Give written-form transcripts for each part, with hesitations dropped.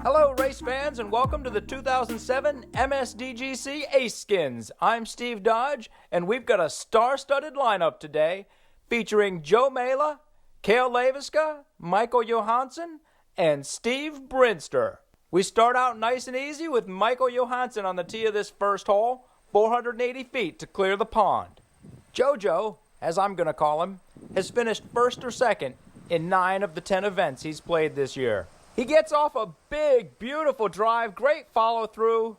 Hello race fans and welcome to the 2007 MSDGC Ace Skins. I'm Steve Dodge and we've got a star-studded lineup today featuring Joe Mela, Cale Leiviska, Michael Johansen, and Steve Brinster. We start out nice and easy with Michael Johansen on the tee of this first hole, 480 feet to clear the pond. JoJo, as I'm going to call him, has finished first or second in 9 of the 10 events he's played this year. He gets off a big, beautiful drive, great follow-through,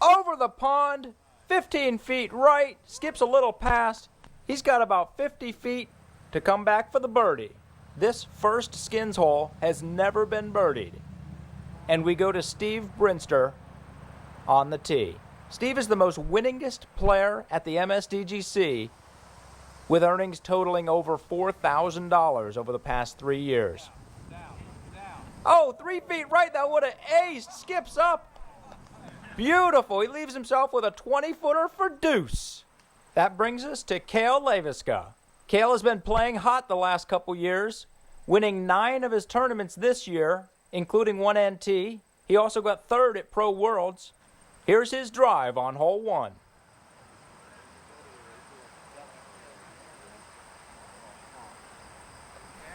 over the pond, 15 feet right, skips a little past. He's got about 50 feet to come back for the birdie. This first skins hole has never been birdied. And we go to Steve Brinster on the tee. Steve is the most winningest player at the MSDGC with earnings totaling over $4,000 over the past 3 years. Oh, 3 feet right, that would have aced, skips up. Beautiful, he leaves himself with a 20-footer for deuce. That brings us to Cale Leiviska. Cale has been playing hot the last couple years, winning 9 of his tournaments this year, including one NT. He also got third at Pro Worlds. Here's his drive on hole 1.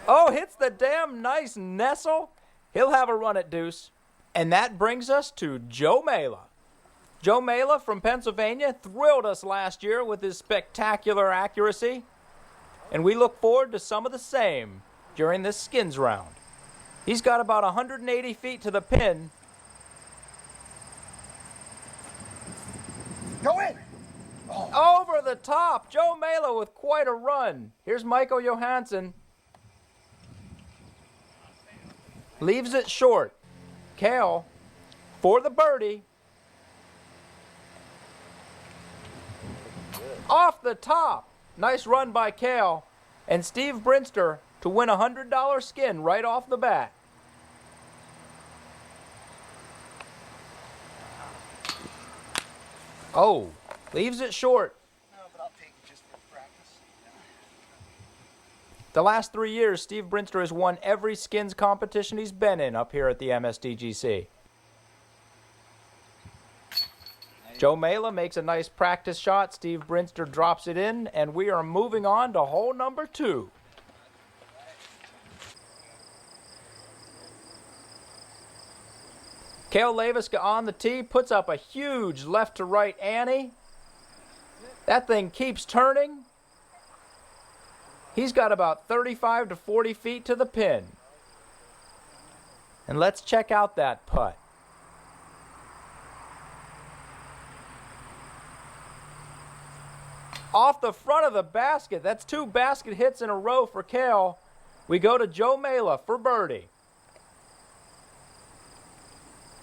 Oh, hits the damn nice nestle. He'll have a run at deuce. And that brings us to Joe Mela. Joe Mela from Pennsylvania thrilled us last year with his spectacular accuracy. And we look forward to some of the same during this skins round. He's got about 180 feet to the pin. Go in! Oh. Over the top, Joe Mela with quite a run. Here's Michael Johansen. Leaves it short. Cale for the birdie. Off the top. Nice run by Cale. And Steve Brinster to win a $100 skin right off the bat. Oh, leaves it short. No, but I'll take it just for practice. The last 3 years, Steve Brinster has won every skins competition he's been in up here at the MSDGC. Joe Mela makes a nice practice shot. Steve Brinster drops it in, and we are moving on to hole number 2. Cale Leiviska on the tee, puts up a huge left-to-right ante. That thing keeps turning. He's got about 35 to 40 feet to the pin. And let's check out that putt. Off the front of the basket. That's 2 basket hits in a row for Cale. We go to Joe Mela for birdie.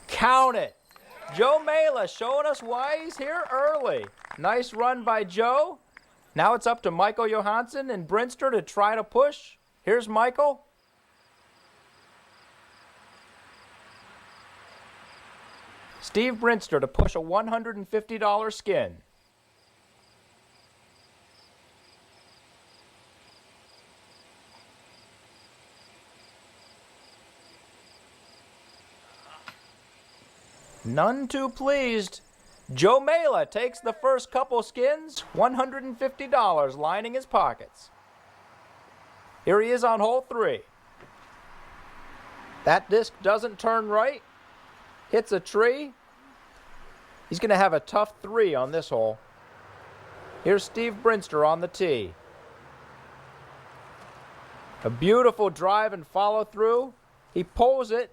Count it. Joe Mela showing us why he's here early. Nice run by Joe. Now it's up to Michael Johansen and Brinster to try to push. Here's Michael. Steve Brinster to push a $150 skin. None too pleased. Joe Mela takes the first couple skins, $150 lining his pockets. Here he is on hole 3. That disc doesn't turn right, hits a tree. He's going to have a tough 3 on this hole. Here's Steve Brinster on the tee. A beautiful drive and follow through. He pulls it.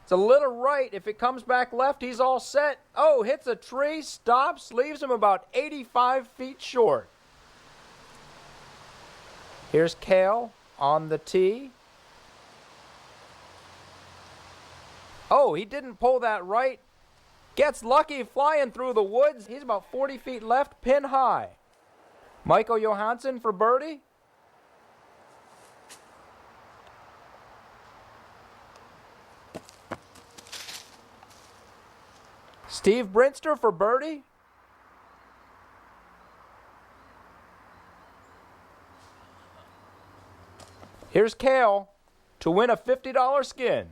It's a little right. If it comes back left, he's all set. Oh, hits a tree, stops, leaves him about 85 feet short. Here's Cale on the tee. Oh, he didn't pull that right. Gets lucky flying through the woods. He's about 40 feet left, pin high. Michael Johansen for birdie. Steve Brinster for birdie. Here's Kale to win a $50 skin.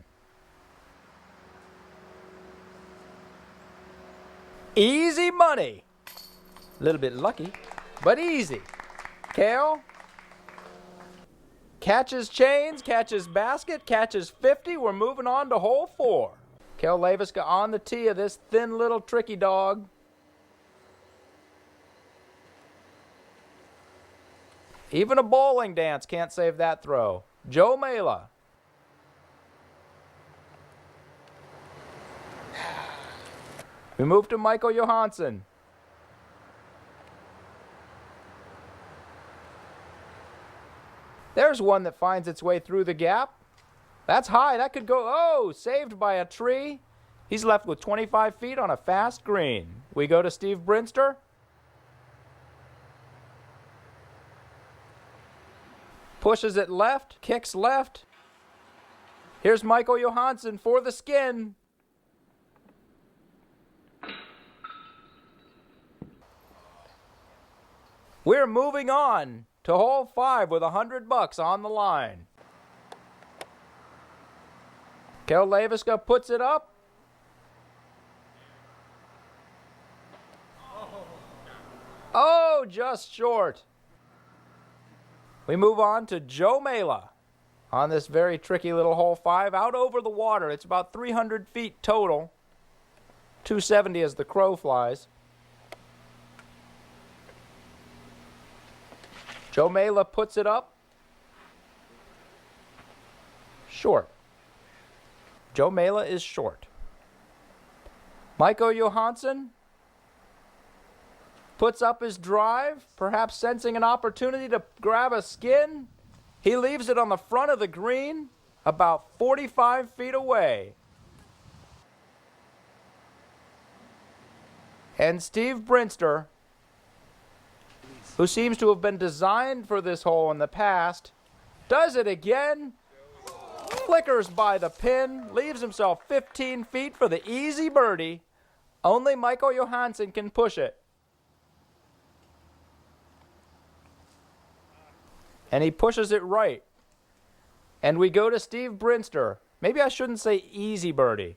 Easy money. A little bit lucky, but easy. Kale catches chains, catches basket, catches 50. We're moving on to hole 4. Kale Leiviska on the tee of this thin little tricky dog. Even a bowling dance can't save that throw. Joe Mela. We move to Michael Johansen. There's one that finds its way through the gap. That's high. That could go. Oh, saved by a tree. He's left with 25 feet on a fast green. We go to Steve Brinster. Pushes it left, kicks left. Here's Michael Johansen for the skin. We're moving on to hole 5 with $100 on the line. Kale Leiviska puts it up. Oh, just short. We move on to Joe Mela on this very tricky little hole 5 out over the water. It's about 300 feet total. 270 as the crow flies. Joe Mela puts it up. Short. Joe Mela is short. Michael Johansen puts up his drive, perhaps sensing an opportunity to grab a skin. He leaves it on the front of the green, about 45 feet away. And Steve Brinster, who seems to have been designed for this hole in the past, does it again. Flickers by the pin, leaves himself 15 feet for the easy birdie. Only Michael Johansen can push it. And he pushes it right. And we go to Steve Brinster. Maybe I shouldn't say easy birdie.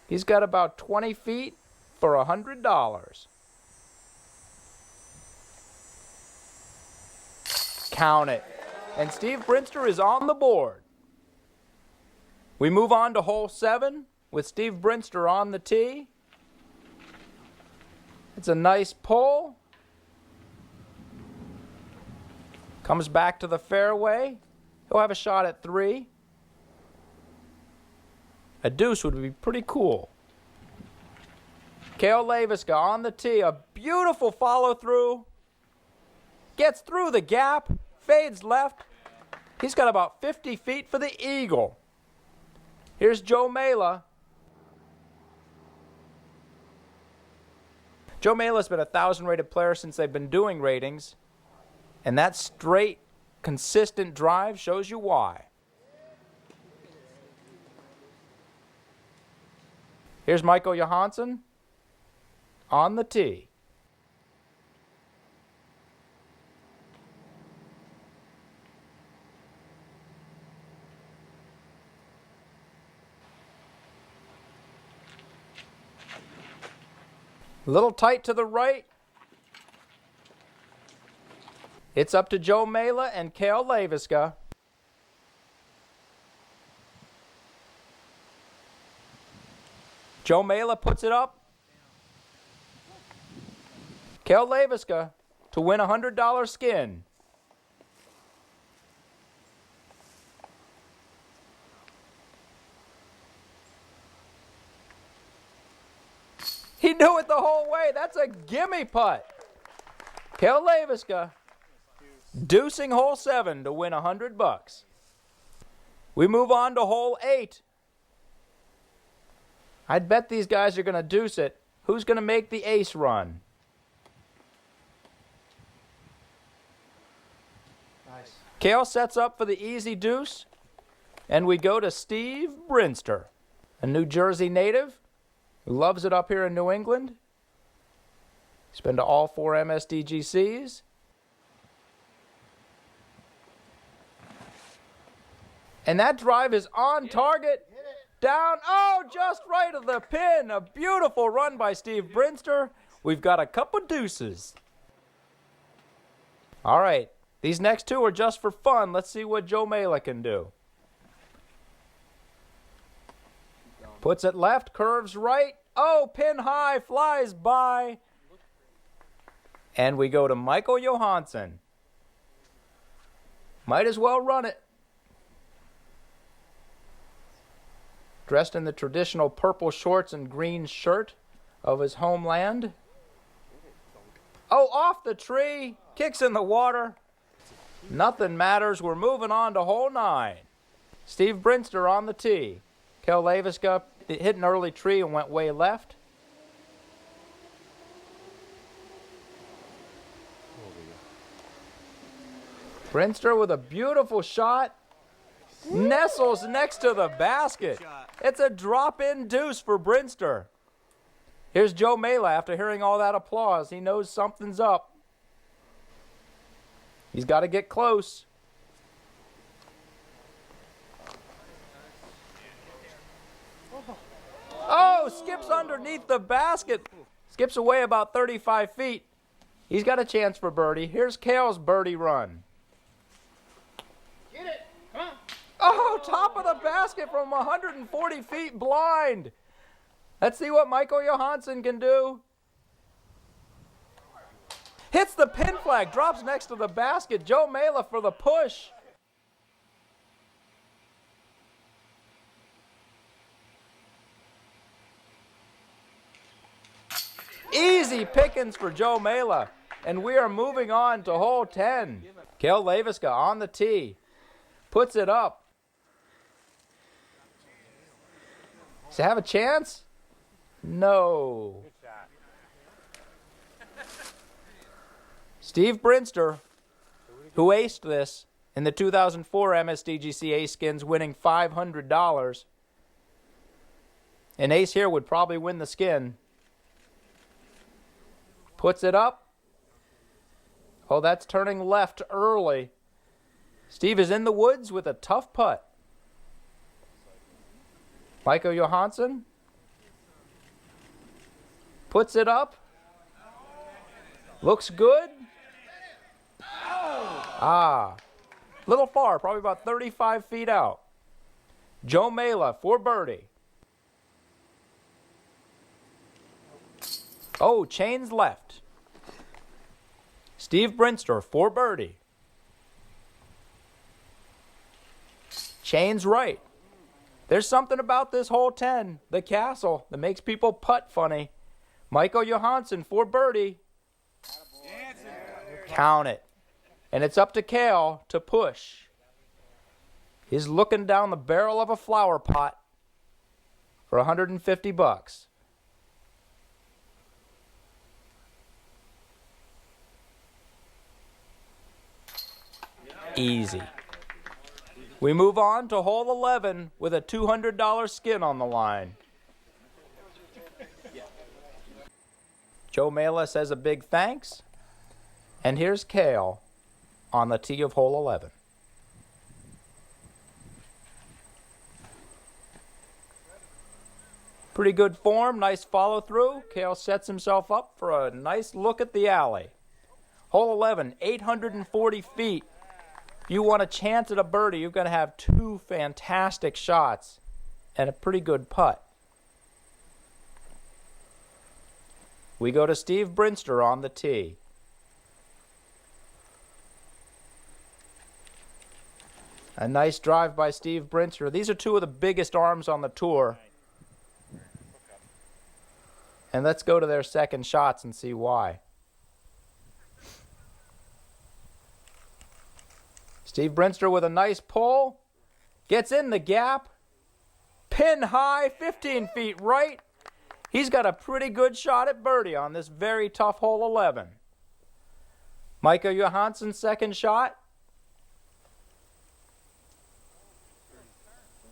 He's got about 20 feet for $100. Count it. And Steve Brinster is on the board. We move on to hole 7 with Steve Brinster on the tee. It's a nice pull. Comes back to the fairway. He'll have a shot at 3. A deuce would be pretty cool. Kale Leiviska on the tee. A beautiful follow through. Gets through the gap. Fades left. He's got about 50 feet for the eagle. Here's Joe Mela. Joe Mela's been a 1,000 rated player since they've been doing ratings. And that straight, consistent drive shows you why. Here's Michael Johansen on the tee. A little tight to the right. It's up to Joe Mela and Kale Leiviska. Joe Mela puts it up. Kale Leiviska to win a $100 skin. He knew it the whole way. That's a gimme putt. Kale Leiviska deucing hole 7 to win $100. We move on to hole 8. I'd bet these guys are going to deuce it. Who's going to make the ace run? Nice. Kale sets up for the easy deuce. And we go to Steve Brinster, a New Jersey native who loves it up here in New England. He's been to all 4 MSDGCs. And that drive is on target. Down, oh, just right of the pin. A beautiful run by Steve Brinster. We've got a couple deuces. All right, these next two are just for fun. Let's see what Joe Mela can do. Puts it left, curves right. Oh, pin high, flies by. And we go to Michael Johansen. Might as well run it. Dressed in the traditional purple shorts and green shirt of his homeland. Oh, off the tree, kicks in the water. Nothing matters, we're moving on to hole 9. Steve Brinster on the tee. Kel Leiviska hit an early tree and went way left. Brinster with a beautiful shot. Nestles next to the basket. It's a drop-in deuce for Brinster. Here's Joe Mela after hearing all that applause. He knows something's up. He's got to get close. Oh, skips underneath the basket. Skips away about 35 feet. He's got a chance for birdie. Here's Kale's birdie run. Get it. Come on. Oh, top of the basket from 140 feet blind. Let's see what Michael Johansen can do. Hits the pin flag, drops next to the basket. Joe Mela for the push. Easy pickings for Joe Mela. And we are moving on to hole 10. Kel Leiviska on the tee. Puts it up. Does he have a chance? No. Steve Brinster, who aced this in the 2004 MSDGC Ace Skins, winning $500. An ace here would probably win the skin. Puts it up. Oh, that's turning left early. Steve is in the woods with a tough putt. Michael Johansen puts it up. Looks good. Little far, probably about 35 feet out. Joe Mela for birdie. Oh, chains left. Steve Brinster for birdie. Chains right. There's something about this hole 10, the castle, that makes people putt funny. Michael Johansen for birdie. Count it. And it's up to Kale to push. He's looking down the barrel of a flower pot for $150. Easy. We move on to hole 11 with a $200 skin on the line. Joe Mela says a big thanks. And here's Kale on the tee of hole 11. Pretty good form, nice follow through. Kale sets himself up for a nice look at the alley. Hole 11, 840 feet. If you want a chance at a birdie, you've got to have two fantastic shots and a pretty good putt. We go to Steve Brinster on the tee. A nice drive by Steve Brinster. These are two of the biggest arms on the tour. And let's go to their second shots and see why. Steve Brinster with a nice pull. Gets in the gap. Pin high, 15 feet right. He's got a pretty good shot at birdie on this very tough hole 11. Michael Johansen's second shot.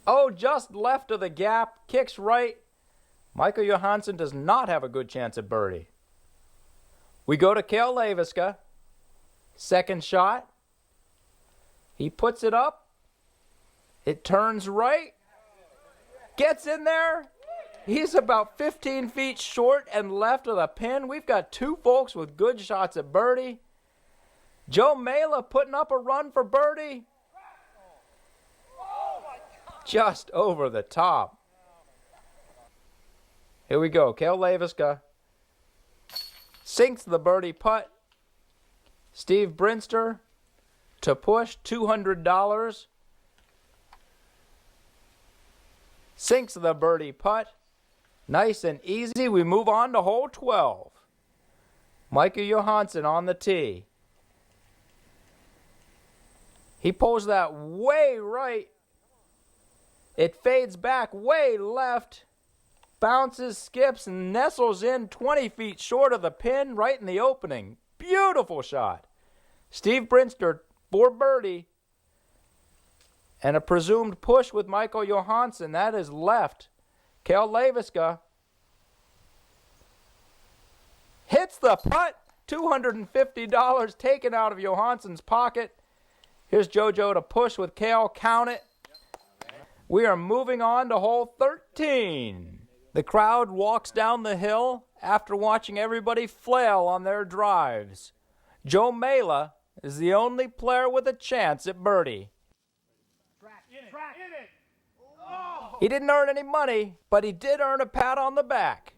Oh, just left of the gap. Kicks right. Michael Johansen does not have a good chance at birdie. We go to Kel Leiviska. Second shot. He puts it up. It turns right. Gets in there. He's about 15 feet short and left of the pin. We've got two folks with good shots at birdie. Joe Mela putting up a run for birdie. Just over the top. Here we go. Cale Leiviska sinks the birdie putt. Steve Brinster to push $200. Sinks the birdie putt. Nice and easy. We move on to hole 12. Michael Johansen on the tee. He pulls that way right. It fades back way left. Bounces, skips, and nestles in 20 feet short of the pin right in the opening. Beautiful shot. Steve Brinster for birdie. And a presumed push with Michael Johansen. That is left. Cale Leiviska hits the putt. $250 taken out of Johansen's pocket. Here's JoJo to push with Cale. Count it. We are moving on to hole 13. The crowd walks down the hill after watching everybody flail on their drives. Joe Mela is the only player with a chance at birdie. He didn't earn any money, but he did earn a pat on the back.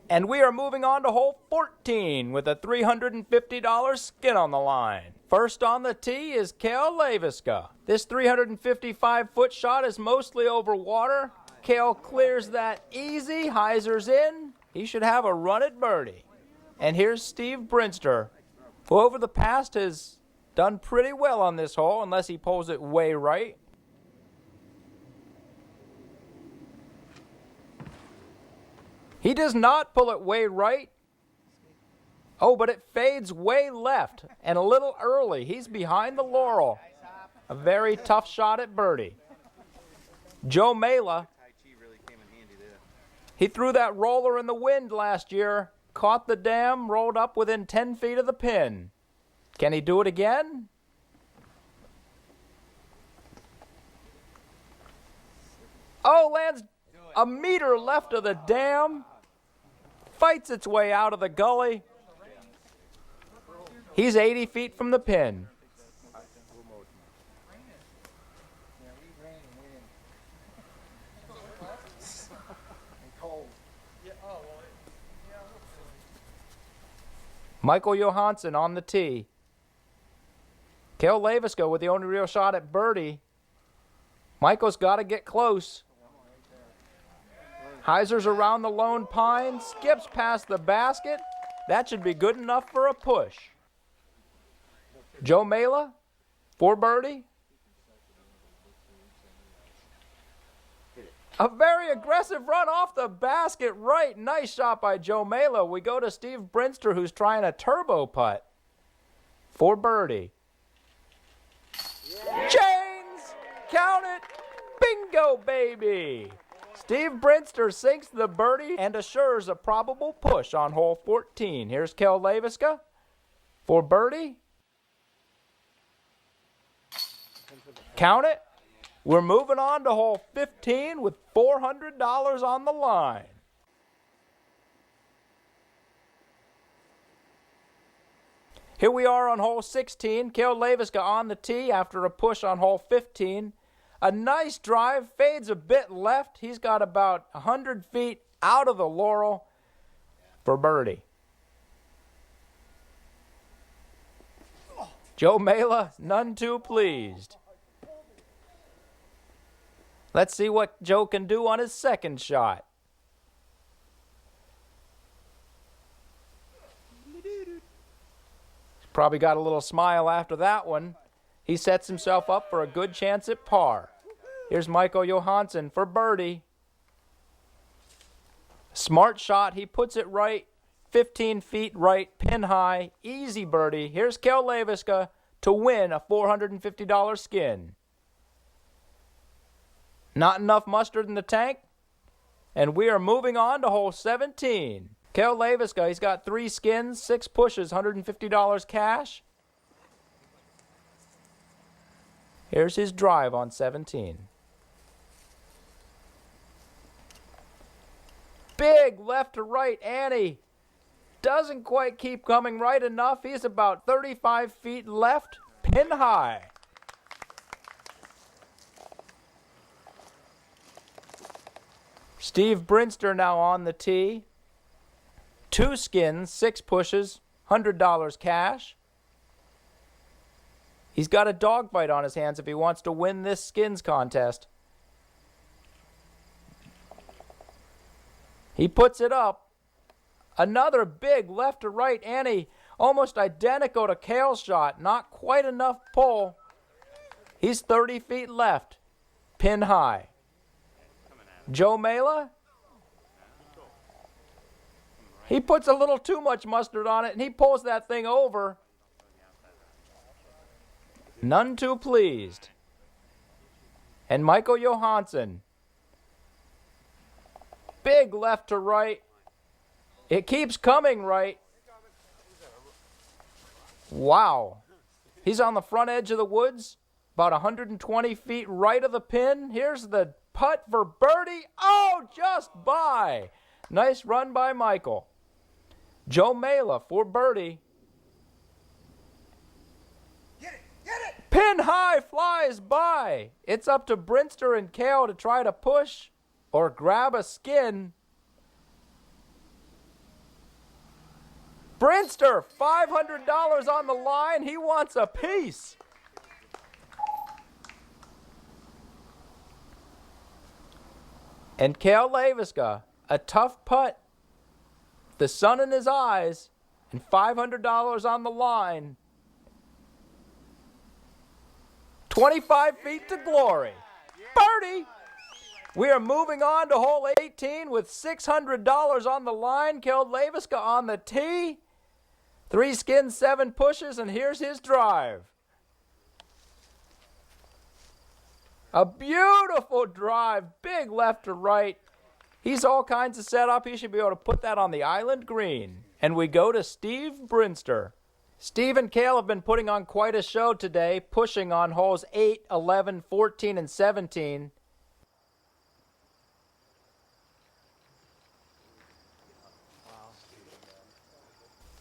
And we are moving on to hole 14 with a $350 skin on the line. First on the tee is Cale Leiviska. This 355-foot shot is mostly over water. Cale clears that easy. Hyzer's in. He should have a run at birdie. And here's Steve Brinster, who over the past has done pretty well on this hole, unless he pulls it way right. He does not pull it way right. Oh, but it fades way left and a little early. He's behind the laurel. A very tough shot at birdie. Joe Mela, he threw that roller in the wind last year, caught the dam, rolled up within 10 feet of the pin. Can he do it again? Oh, lands a meter left of the dam. Fights its way out of the gully. He's 80 feet from the pin. Michael Johansen on the tee. Cale Leiviska with the only real shot at birdie. Michael's got to get close. Hyzer's around the lone pine, skips past the basket. That should be good enough for a push. Joe Mela for birdie. A very aggressive run off the basket right. Nice shot by Joe Mela. We go to Steve Brinster, who's trying a turbo putt for birdie. Yeah. Chains! Count it! Bingo, baby! Steve Brinster sinks the birdie and assures a probable push on hole 14. Here's Cale Leiviska for birdie. Count it. We're moving on to hole 15 with $400 on the line. Here we are on hole 16. Cale Leiviska on the tee after a push on hole 15. A nice drive, fades a bit left. He's got about 100 feet out of the laurel for birdie. Joe Mela, none too pleased. Let's see what Joe can do on his second shot. He's probably got a little smile after that one. He sets himself up for a good chance at par. Here's Michael Johansen for birdie. Smart shot. He puts it right, 15 feet right, pin high, easy birdie. Here's Cale Leiviska to win a $450 skin. Not enough mustard in the tank, and we are moving on to hole 17. Cale Leiviska, he's got 3 skins, 6 pushes, $150 cash. Here's his drive on 17. Big left to right ante. Doesn't quite keep coming right enough. He's about 35 feet left, pin high. Steve Brinster now on the tee. 2 skins, 6 pushes, $100 cash. He's got a dogfight on his hands if he wants to win this skins contest. He puts it up. Another big left to right ante, almost identical to Cale's shot. Not quite enough pull. He's 30 feet left, pin high. Joe Mela, he puts a little too much mustard on it and he pulls that thing over. None too pleased. And Michael Johansen, big left to right. It keeps coming right. Wow. He's on the front edge of the woods, about 120 feet right of the pin. Here's the putt for birdie. Oh, just by. Nice run by Michael. Joe Mela for birdie. Get it! Pin high flies by. It's up to Brinster and Cale to try to push or grab a skin. Brinster, $500 on the line. He wants a piece. And Cale Leiviska, a tough putt, the sun in his eyes, and $500 on the line. 25 feet to glory. Birdie! We are moving on to hole 18 with $600 on the line. Cale Leiviska on the tee. 3 skins, 7 pushes, and here's his drive. A beautiful drive, big left to right. He's all kinds of set up. He should be able to put that on the island green. And we go to Steve Brinster. Steve and Cale have been putting on quite a show today, pushing on holes 8, 11, 14, and 17.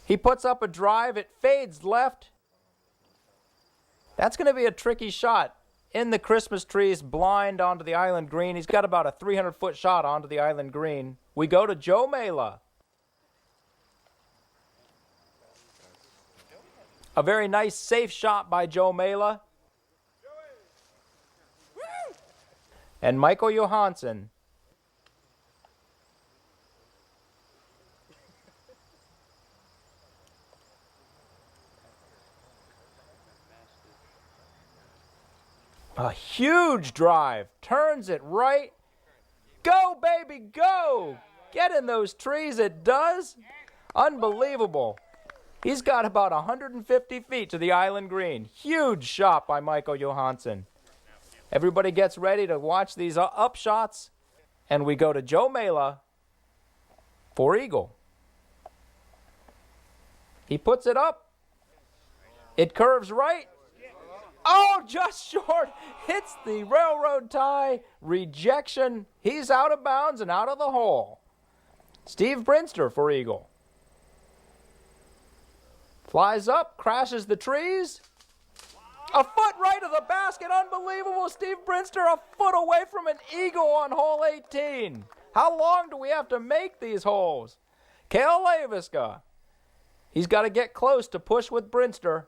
He puts up a drive. It fades left. That's going to be a tricky shot. In the Christmas trees, blind onto the island green. He's got about a 300-foot shot onto the island green. We go to Joe Mela. A very nice, safe shot by Joe Mela. And Michael Johansen. A huge drive, turns it right. Go, baby, go! Get in those trees, it does. Unbelievable. He's got about 150 feet to the island green. Huge shot by Michael Johansen. Everybody gets ready to watch these up shots, and we go to Joe Mela for eagle. He puts it up. It curves right. Oh, just short. Hits the railroad tie. Rejection. He's out of bounds and out of the hole. Steve Brinster for eagle. Flies up, crashes the trees. A foot right of the basket. Unbelievable. Steve Brinster a foot away from an eagle on hole 18. How long do we have to make these holes? Cale Leiviska. He's got to get close to push with Brinster.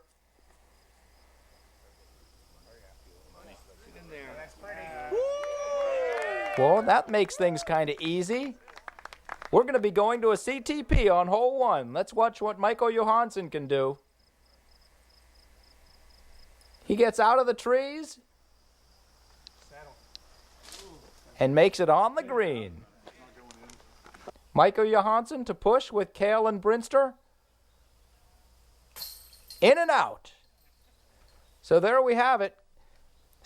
Well, that makes things kind of easy. We're going to be going to a CTP on hole 1. Let's watch what Michael Johansen can do. He gets out of the trees and makes it on the green. Michael Johansen to push with Cale and Brinster. In and out. So there we have it.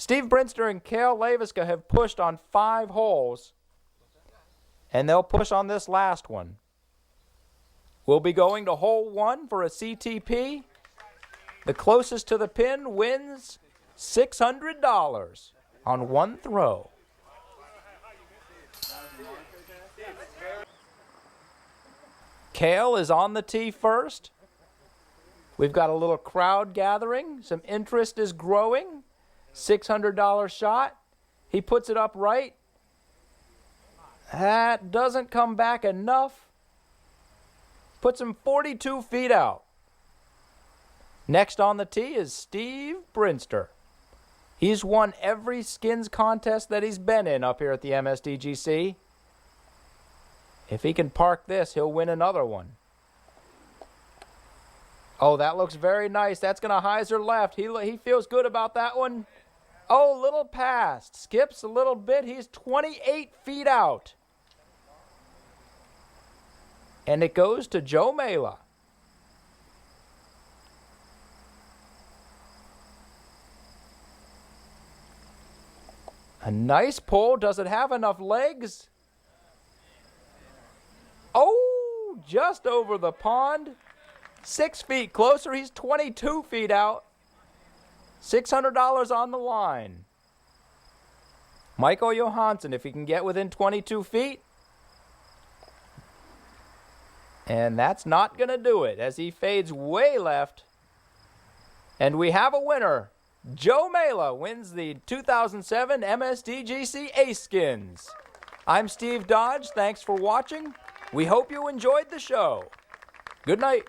Steve Brinster and Cale Leiviska have pushed on 5 holes, and they'll push on this last one. We'll be going to hole 1 for a CTP. The closest to the pin wins $600 on one throw. Kale is on the tee first. We've got a little crowd gathering. Some interest is growing. $600 shot. He puts it up right. That doesn't come back enough. Puts him 42 feet out. Next on the tee is Steve Brinster. He's won every skins contest that he's been in up here at the MSDGC. If he can park this, he'll win another one. Oh, that looks very nice. That's going to hyzer left. He feels good about that one. Oh, little pass. Skips a little bit. He's 28 feet out. And it goes to Joe Mela. A nice pull. Does it have enough legs? Oh, just over the pond. 6 feet closer. He's 22 feet out. $600 on the line. Michael Johansen, if he can get within 22 feet. And that's not going to do it as he fades way left. And we have a winner. Joe Mela wins the 2007 MSDGC Ace Skins. I'm Steve Dodge. Thanks for watching. We hope you enjoyed the show. Good night.